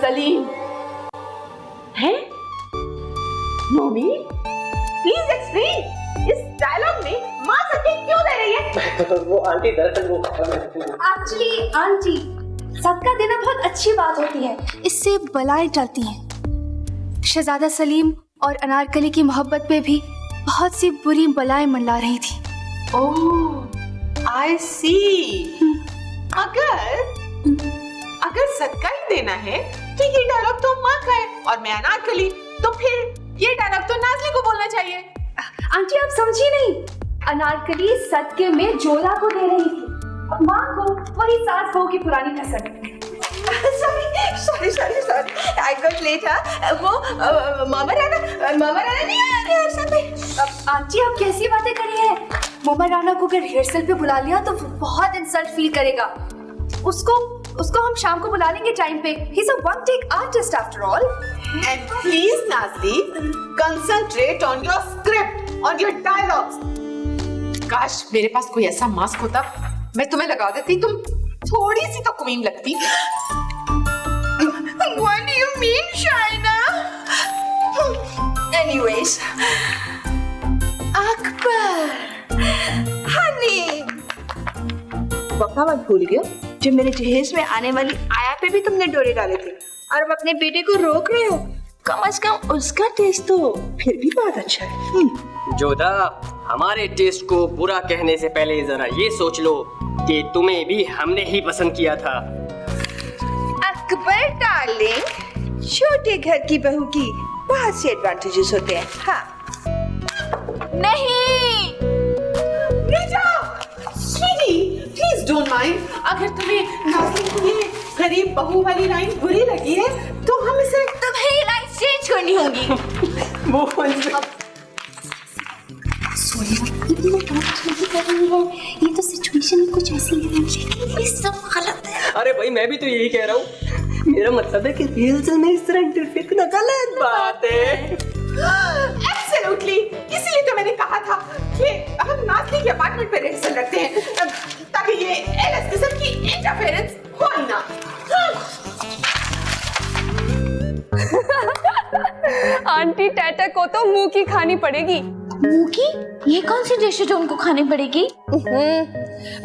सलीम है। Nomi please explain, इस dialogue में माँ सत्य क्यों दे रही है? वो आंटी दरअसल वो एक्चुअली आंटी, सदका देना बहुत अच्छी बात होती है, इससे बलाएं टलती हैं। शहजादा सलीम और अनारकली की मोहब्बत पे भी बहुत सी बुरी बलाएं मंडरा रही थी। ओह आई सी। अगर सदका ही देना है तो ये डायलॉग तो माँ का है और मैं अनारकली, तो फिर ये डायलॉग तो नाज़ली को बोलना चाहिए। आंटी आप समझी नहीं, अनारकली सदके में जोधा को दे रही थी, माँ को वही सास बहू की पुरानी कसम। Sorry I got late. वो मामा राना नहीं आया रिहर्सल में। आंटी आप कैसी बातें कर रही हैं? मामा राना को अगर रिहर्सल पे बुला लिया तो वो बहुत इंसल्ट फील करेगा। उसको हम शाम को बुला लेंगे टाइम पे। He is a one take artist after all. And please Nazli, concentrate on your script, on your dialogues. काश मेरे पास कोई ऐसा मास्क होता, मैं तुम्हें लगा देती, तुम थोड़ी सी तो क्वीन लगती। What do you mean, Shaina? Anyways, Akbar, honey, वक्ता मत भूल गया जब मेरे जहेज में आने वाली आया पे भी तुमने डोरे डाले थे और अब अपने बेटे को रोक रहे हो। कम से कम उसका टेस्ट तो फिर भी बहुत अच्छा है। जोधा, हमारे टेस्ट को बुरा कहने से पहले जरा ये सोच लो कि तुम्हें भी हमने ही पसंद किया था। अकबर डार्लिंग, छोटे घर की बहू की बहुत से एडवांटेजेस होते हैं। हाँ नहीं, प्लीज डोंट माइंड। अगर तुम्हें नाज़ली की ये गरीब बहू वाली लाइन बुरी लगी है तो हम इसे तुम्हें ये लाइन चेंज करनी होगी। ये तो सिचुएशन कुछ ऐसी है, ये सब गलत है। अरे भाई मैं भी तो यही कह रहा हूँ, मेरा मतलब है कि रिहर्सल में इस तरह इंटरफेयर करना गलत बात है। एब्सोल्युटली, इसीलिए तो मैंने कहा था कि हम नाज़ली के अपार्टमेंट पे रिहर्सल रखते हैं ताकि ये एलएस किस्म की इंटरफेरेंस हो ही ना। आंटी टाटा को तो मुंह की खानी पड़ेगी। मुंह की? ये कौन सी डिश है जो उनको खानी पड़ेगी?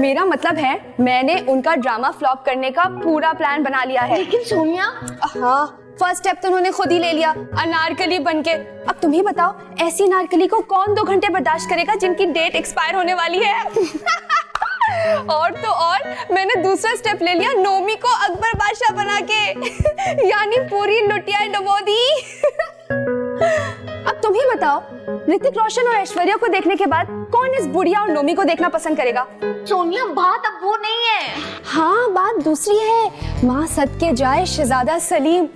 मेरा मतलब है मैंने उनका ड्रामा फ्लॉप करने का पूरा प्लान बना लिया है। लेकिन सोनिया, हाँ, फर्स्ट स्टेप तो उन्होंने खुद ही ले लिया, अनारकली बनके। अब तुम ही बताओ, ऐसी अनारकली को कौन 2 घंटे बर्दाश्त करेगा जिनकी डेट एक्सपायर होने वाली है। और तो और मैंने दूसरा स्टेप ले लिया, नोमी को अकबर बादशाह बना के। यानी पूरी लुटिया डुबो दी। अब तुम ही बताओ, ऋतिक रोशन और ऐश्वर्या को देखने के बाद कौन इस बुढ़िया और नोमी को देखना पसंद करेगा? सोनिया बात अब वो नहीं है। हाँ, बात दूसरी है। माँ सदके जाए शहजादा सलीम,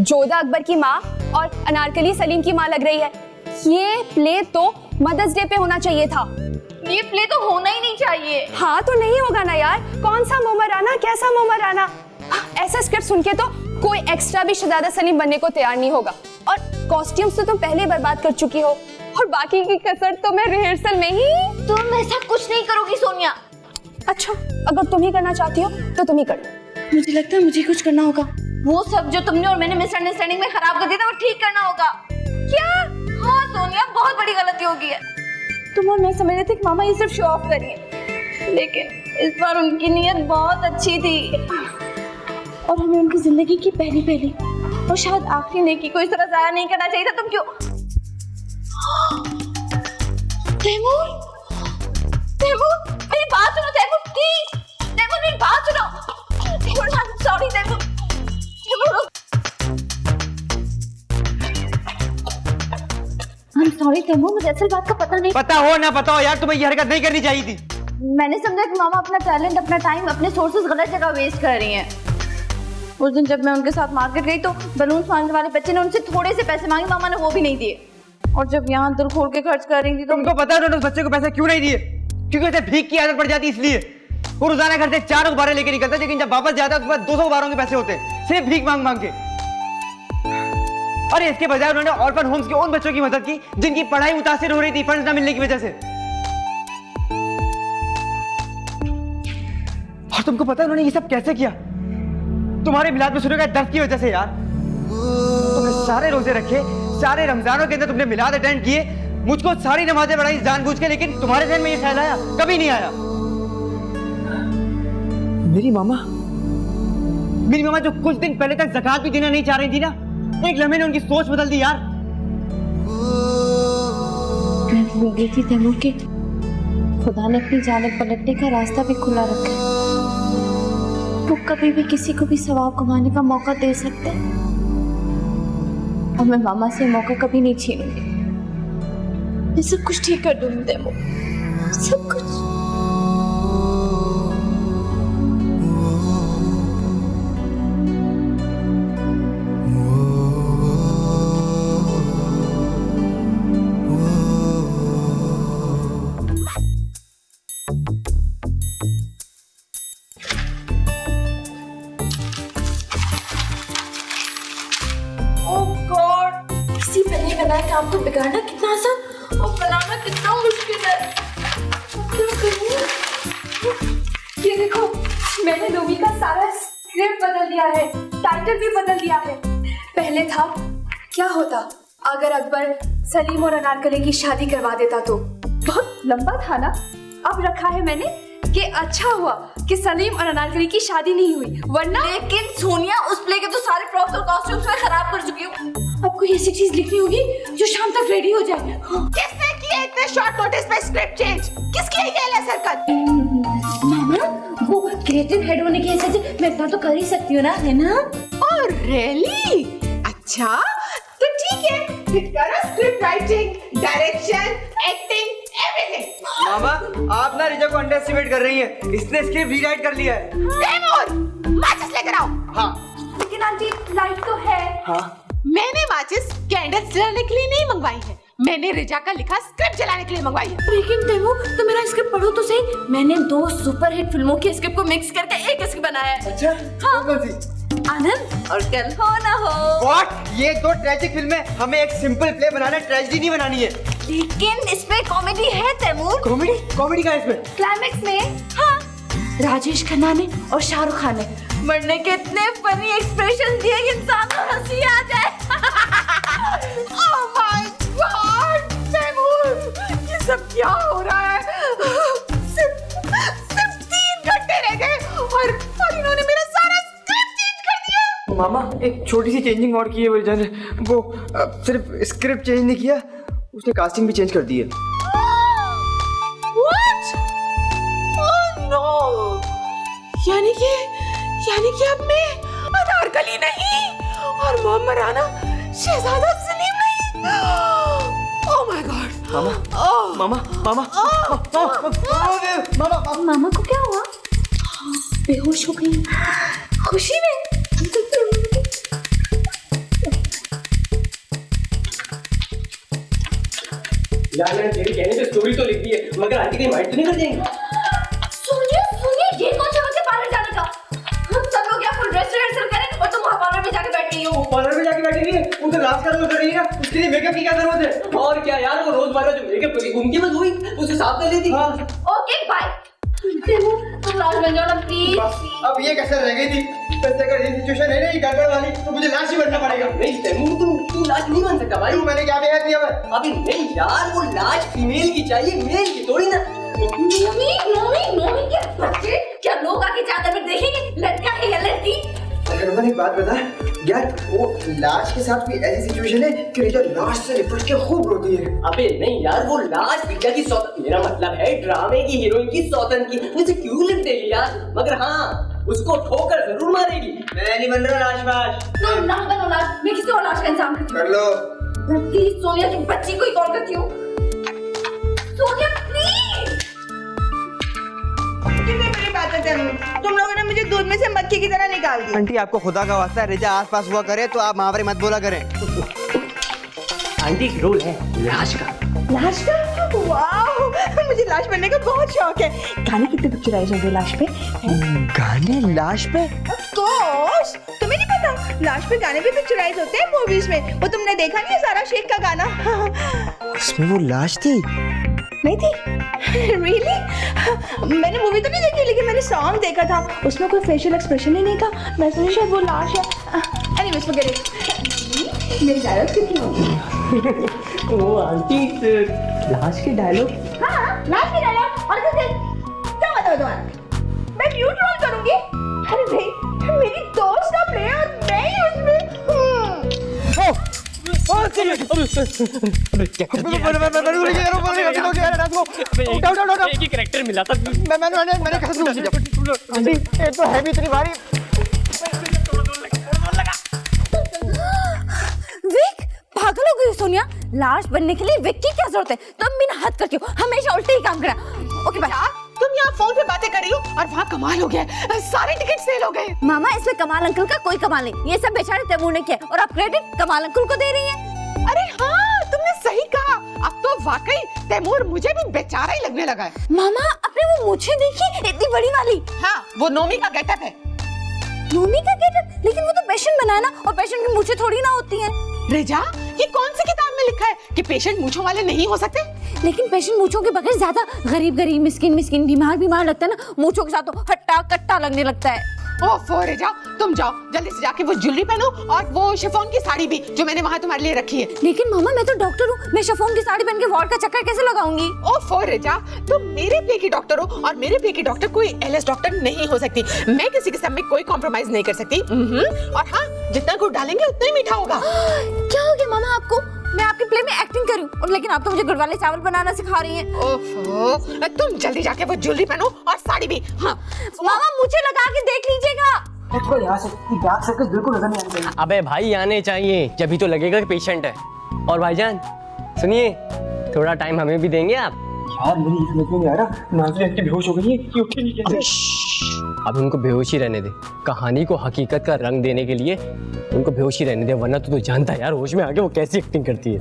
जोधा अकबर की माँ और अनारकली सलीम की माँ लग रही है। ये प्ले तो मदर्स डे पे होना चाहिए था। ये प्ले तो होना ही नहीं चाहिए। हाँ तो नहीं होगा ना यार, कौन सा मोमराना कैसा मोमराना। ऐसा स्क्रिप्ट सुन के तो कोई एक्स्ट्रा भी शहजादा सलीम बनने को तैयार नहीं होगा। और कॉस्ट्यूम्स तो तुम पहले बर्बाद कर चुकी हो और बाकी की कसर तो मैं रिहर्सल में ही। तुम ऐसा कुछ नहीं करोगी सोनिया। अच्छा, अगर तुम ही करना चाहती हो तो तुम ही करो। मुझे लगता है मुझे कुछ करना होगा। वो सब जो तुमने और मैंने मिसअंडरस्टैंडिंग में खराब कर दिया था वो ठीक करना होगा। क्या? हाँ सोनिया, बहुत बड़ी गलती हो गई है। तुम और मैं समझ रहे थे कि मामा ये सिर्फ शो ऑफ कर रही है, लेकिन इस बार उनकी नीयत बहुत अच्छी थी और हमें उनकी जिंदगी की पहली और शायद आखिरी नेकी को इस तरह जाया नहीं करना चाहिए था। तुम क्यों? तैमूर, मेरी बात सुनो तैमूर, प्लीज। तैमूर मेरी बात सुनो। तैमूर, सॉरी तैमूर। सॉरी तैमूर, मुझे असल बात का पता नहीं। पता हो ना पता हो यार, तुम्हें ये हरकत नहीं करनी चाहिए थी। मैंने समझा कि मामा अपना टैलेंट, अपना टाइम, अपने सोर्सेज गलत जगह वेस्ट कर रही हैं। उस दिन जब मैं उनके साथ मार्केट गई तो बलून मांगने वाले बच्चे ने उनसे थोड़े से पैसे मांगे, मामा ने वो भी नहीं दिए। और जब यहाँ दिल खोल के खर्च कर रही थी तो तुमको पता है उन्होंने उस बच्चे को पैसे क्यों नहीं दिए? क्योंकि उसे भीख की आदत पड़ जाती इसलिए। वो रोजाना घर से 4 गुब्बारे लेके निकलता, लेकिन जब वापस जाता है उसके बाद 200 गुब्बारों के पैसे होते, सिर्फ भीख मांग मांग के। और इसके बजाय उन्होंने ऑर्फन होम्स के उन बच्चों की मदद की जिनकी पढ़ाई मुतासिर हो रही थी फंड न मिलने की वजह से। और तुमको पता है उन्होंने ये सब कैसे किया? तुम्हारे मिलाद में शुरू का दर्द की वजह से यार। तुमने सारे रोजे रखे, सारे रमजानों के अंदर तुमने मिलाद अटेंड किए, मुझको सारी नमाजें पढ़ाई जानबूझ के, लेकिन तुम्हारे ज़हन में ये ख्याल आया? कभी नहीं आया। मेरी मामा जो कुछ दिन पहले तक ज़कात भी देना नहीं चाह रही थी ना, एक लम्हे ने उनकी सोच बदल दी यार। मैं भूल गई थी तैमूर के खुदा ने अपनी जानिब पलटने का रास्ता भी खुला रखा है। वो कभी भी किसी को भी सवाब कमाने का मौका दे सकते हैं और मैं मामा से मौका कभी नहीं छीनूंगी। मैं सब कुछ ठीक कर दूंगी तैमूर, सब कुछ। किसी बने बनाए काम को बिगाड़ना कितना आसान और बनाना कितना मुश्किल है। क्या करूं? ये देखो, मैंने मूवी का सारा स्क्रिप्ट बदल दिया है, टाइटल भी बदल दिया है। पहले था क्या होता अगर अकबर सलीम और अनारकली की शादी करवा देता तो, बहुत लंबा था ना। अब रखा है मैंने कि अच्छा हुआ कि सलीम और अनारकली की शादी नहीं हुई, वरना। लेकिन सोनिया, उस प्ले के तो सारे प्रॉप्स और कॉस्ट्यूम्स मैं खराब कर चुकी हूँ। अब कोई ऐसी चीज लिखनी होगी जो शाम तक रेडी हो जाए। किसने किया इतने शॉर्ट नोटिस पे स्क्रिप्ट चेंज? किसकी है ये हरकत? मामा, वो क्रिएटिव हेड होने की हैसियत से मैं इतना तो कर ही सकती हूँ ना, है ना? Oh really? अच्छा तो ठीक है, फिर करो script writing, direction, acting, everything. मामा, आप ना रिजा को अंडर एस्टिमेट कर रही हैं। इसने स्क्रिप्ट रीराइट कर लिया है। तैमूर, माचिस लेकर आओ। हाँ लेकिन आंटी लाइट तो है। हाँ, मैंने माचिस कैंडल्स जलाने के लिए नहीं मंगवाई है, मैंने रिजा का लिखा स्क्रिप्ट जलाने के लिए मंगवाई है। लेकिन तैमूर, तो मेरा स्क्रिप्ट पढ़ो तो सही। मैंने 2 सुपरहिट फिल्मों के स्क्रिप्ट को मिक्स करके एक स्क्रिप्ट बनाया है। अच्छा, हाँ। कौन सी? आनंद और कल हो ना हो। What? ये 2 ट्रेजिक फिल्में, हमें एक सिंपल प्ले बनाना, ट्रेजेडी नहीं बनानी है। लेकिन इसमें कॉमेडी है तैमूर। कॉमेडी का इसमें क्लाइमेक्स में हाँ, राजेश खन्ना ने और शाहरुख खान ने मरने के इतने फनी एक्सप्रेशन दिए कि इंसान को हंसी आ जाए। ओह माय गॉड तैमूर, ये सब क्या हो रहा है? सिर्फ 3 घंटे रह गए और इन्होंने मेरा सारा स्क्रिप्ट चेंज कर दिया। मामा, एक छोटी सी चेंजिंग और की है वजह ने, वो सिर्फ स्क्रिप्ट चेंज नहीं किया, उसने कास्टिंग भी चेंज कर दी है। What? Oh no! यानी कि अब मैं अनारकली नहीं और मोहम्मद राना शहजादा सलीम नहीं। Oh my God! मामा को क्या हुआ? बेहोश हो गई खुशी में। यार तेरे कहने से स्टोरी तो लिख दी है, मगर आंटी कहीं माइंड तो नहीं कर देंगे? सुनिए, ये कौन सा वक्त है पार्लर जाने का? हम सब लोग यहाँ फुल ड्रेस रिहर्सल करें और तुम वहाँ पार्लर में जाके बैठ गई हो। पार्लर में जाके बैठी है, उनका लास्ट का रोल कर रही है ना, उसके लिए मेकअप की क्या जरूरत है? और क्या यार, वो रोजमर्रा जो मेकअप करके घूमती मत हुई, उसे साफ कर लेती। हाँ। Okay bye. तुम लाश बन जाओ ना प्लीज। अब ये कैसे रह गई थी? वैसे अगर ये सिचुएशन है ना ये गड़बड़ वाली, तो मुझे लाश ही बनना पड़ेगा। नहीं तैमूर, तू लाश नहीं बन सकता भाई। मैंने क्या बेहद किया मैं? अभी नहीं यार, वो लाश फीमेल की चाहिए, मेल की थोड़ी ना। मम्मी क्या बच्चे, क्या लोग आके चादर में देखेंगे लड़का है या लड़की? अगर मैंने एक बात बता यार, वो लाश के साथ भी ऐसी सिचुएशन है कि रिजा लाश से लिपट के खूब रोती है। अबे नहीं यार, वो लाश रिजा की सौतन, मेरा मतलब है ड्रामे की हीरोइन की सौतन की, मुझे क्यों लिप देगी यार? मगर हाँ, उसको ठोकर जरूर मारेगी। मैं नहीं बन रहा लाशबाज। तुम ना बनो लाश, मैं किसी और लाश का इंतजाम करती हूँ। कर लो। मैं प्लीज सोनिया की बच्ची को ही कॉल करती हूँ। सोनिया प्लीज। कितनी बड़ी बात है तैमूर, तुम लोगों ने मुझे दूध में से मक्खी की तरह निकाल दिया। आंटी, आपको खुदा का वास्ता है, रिजा आसपास हुआ करे तो आप महावरे मत बोला करें। आंटी रोल है लाश का। लाश का? वाह, मुझे लाश बनने का बहुत शौक है। गाने कितने पिक्चराइज होंगे लाश पे? गाने लाश पे? Of course, तुम्हें नहीं पता लाश पे गाने भी पिक्चराइज होते हैं मूवीज में। वो तुमने देखा नहीं है सारा शेख का गाना? उसमें वो लाश थी? नहीं थी? रियली? मैंने मूवी तो नहीं देखी, लेकिन मैंने सॉन्ग देखा था, उसमें कोई फेशियल एक्सप्रेशन ही नहीं था। मैं सोची शायद वो लाश है। Anyways forget it. मेरी डायलॉग कितनी होगी? वो आंटी लास्ट के डायलॉग। हाँ, लास्ट की डायलॉग। और क्या बताओ तुम्हारा? मैं म्यूट रोल करूंगी? अरे भाई, मेरी दोस्त का प्ले और मैं ही उसमें। एक ही कैरेक्टर मिला था। मैंने कसम से आंटी ये तो है भी इतनी भारी। विक, पागल हो गई हो सोनिया? लाश बनने के लिए विक की क्या जरूरत है? तुम बिना हद करती हो, हमेशा उल्टे ही काम करा। Okay bye. तुम यहाँ फोन पे बातें कर रही हो और वहाँ कमाल हो गया, सारे टिकट सेल हो गए। मामा, इसमें कमाल अंकल का कोई कमाल नहीं, ये सब बेचारे तैमूर ने किया और आप क्रेडिट कमाल अंकल को दे रही हैं। अरे हाँ, तुमने सही कहा। अब तो वाकई तैमूर मुझे भी बेचारा ही लगने लगा है। मामा, आपने वो मूछें देखी, इतनी बड़ी वाली? हाँ, वो नोमी का गेटअप है। नोमी का गेटअप? लेकिन वो तो पेशेंट बना है ना, और पेशेंट की मूछें थोड़ी ना होती हैं। रेजा, ये कौन सी किताब में लिखा है कि पेशेंट मूंछों वाले नहीं हो सकते? लेकिन पेशेंट मूछों के बगैर ज्यादा गरीब मिस्किन बीमार लगता है ना, मूछों के साथ तो हट्टा कट्टा लगने लगता है। ओफो रेजा, तुम जाओ जल्दी से जाके वो ज्वेलरी पहनो और वो शिफॉन की साड़ी भी जो मैंने वहाँ तुम्हारे लिए रखी है। लेकिन मामा, मैं तो डॉक्टर हूँ, मैं शिफॉन की साड़ी पहन के वार्ड का चक्कर कैसे लगाऊंगी? ओफो रेजा, तुम मेरे प्ले की डॉक्टर हो और मेरे प्ले की डॉक्टर कोई एलएस डॉक्टर नहीं हो सकती। मैं किसी के साथ में कोई कॉम्प्रोमाइज नहीं कर सकती। और हाँ, जितना गुड़ डालेंगे उतना ही मीठा होगा। क्या हो गया मामा आपको? मैं आपके प्ले में एक्टिंग करूं, और लेकिन आप तो मुझे गुड़ वाले चावल बनाना सिखा रही हैं। ओफो, तुम जल्दी जाके वो ज्वेलरी पहनो और साड़ी भी। हाँ मामा, मुझे लगा के देख लीजिएगा। यहाँ से डार्क सर्कल बिल्कुल नजर नहीं आने चाहिए। अबे भाई आने चाहिए, जब तो लगेगा कि पेशेंट है। और भाईजान सुनिए, थोड़ा टाइम हमें भी देंगे आप? यार मेरी समझ में नहीं आ रहा, नाज़रीन आंटी बेहोश हो गई है कि उठी नहीं कैसे? अब उनको बेहोशी रहने दे, कहानी को हकीकत का रंग देने के लिए उनको बेहोशी रहने दे, वरना तो जानता है यार होश में आके वो कैसी एक्टिंग करती है।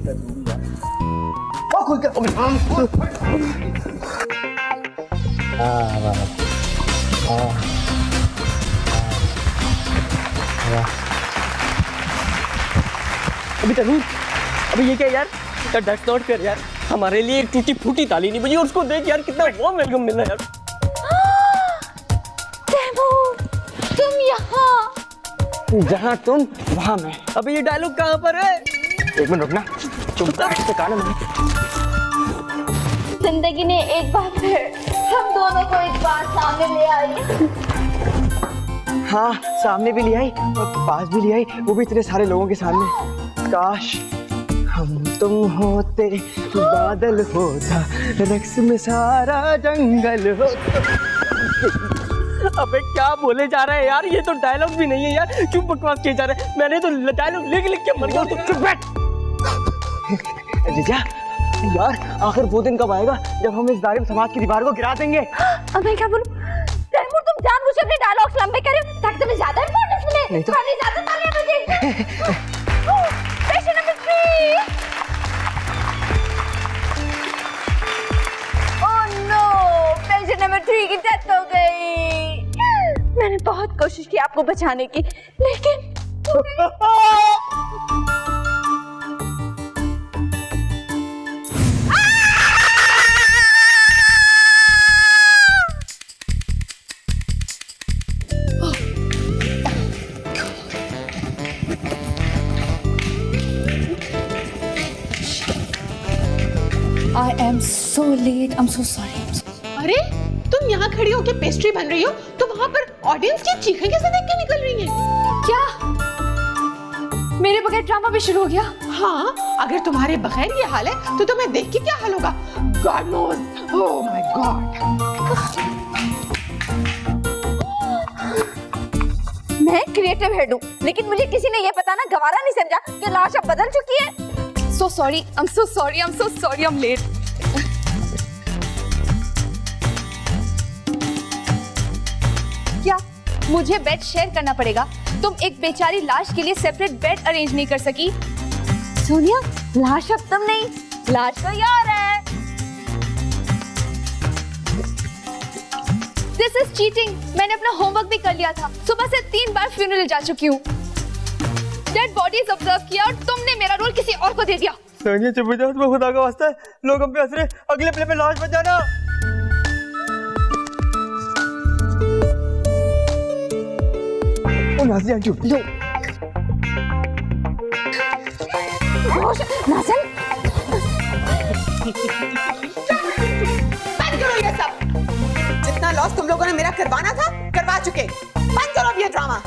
अभी तनु, अभी ये क्या यार? डस्ट नॉट कर यार, हमारे लिए एक टूटी फूटी ताली नहीं बजी और उसको देख यार कितना वार्म वेलकम मिल रहा है यार। तुम यहाँ? जहाँ तुम वहाँ मैं। अबे ये डायलॉग कहाँ पर है? एक मिनट रुकना, चुप से कान में। जिंदगी ने एक बार फिर हम दोनों को एक बार सामने ले आई। हाँ, सामने भी ले आई और पास भी ले आई, वो भी इतने सारे लोगों के सामने। काश हम तुम होते, बादल होता, रक्स में सारा जंगल होता। अबे क्या बोले जा रहा है यार? ये तो डायलॉग भी नहीं है यार, क्यों बकवास किए जा रहे हैं? मैंने तो डायलॉग लिख के मर गया। तो चुप बैठ। रिजा, यार आखिर वो दिन कब आएगा जब हम इस जालिम समाज की दीवार को गिरा देंगे? अब मैं क्या बोलूं? तैमूर, तुम जानबूझ अपने डायलॉग्स लंबे कर रहे हो ताकि तुम्हें ज्यादा इंपॉर्टेंस मिले। नहीं तो। खाली ज्यादा तालियां बजें। Patient number 3। Oh no, patient number 3 की डेथ हो गई। मैंने बहुत कोशिश की आपको बचाने की, लेकिन I am so late. I'm so sorry. अरे तुम यहाँ खड़ी होके पेस्ट्री बन रही हो तो वहाँ पर ऑडियंस की चीखें कैसे देख के निकल रही हैं? क्या मेरे बगैर ड्रामा भी शुरू हो गया? हाँ, अगर तुम्हारे बगैर ये हाल है तो तुम्हें देख के क्या हाल होगा? God knows. Oh my God. मैं क्रिएटिव हेड हूँ, लेकिन मुझे किसी ने ये बताना गवारा नहीं समझा कि लाश अब बदल चुकी है। So sorry. I'm so sorry. I'm so sorry. I'm late. क्या मुझे बेड शेयर करना पड़ेगा? तुम एक बेचारी लाश के लिए सेपरेट बेड अरेंज नहीं कर सकी? सोनिया, लाश अब तुम नहीं, लाश तो यार है। This is cheating. मैंने अपना होमवर्क भी कर लिया था। सुबह से 3 बार फ्यूनरल जा चुकी हूँ। डेड बॉडीज ऑब्जर्व किया और तुमने मेरा रोल किसी और को दे दिया। सानिया चुप हो जाओ, तुम्हें खुदा का वास्ता है, लोग हम पे हंस रहे, अगले प्ले पे लाश बच जाना। ओ नाज़िया आंटी लो नाज़िन, बंद करो ये सब। जितना लॉस तुम लोगों ने मेरा करवाना था करवा चुके। बंद करो अब ये ड्रामा।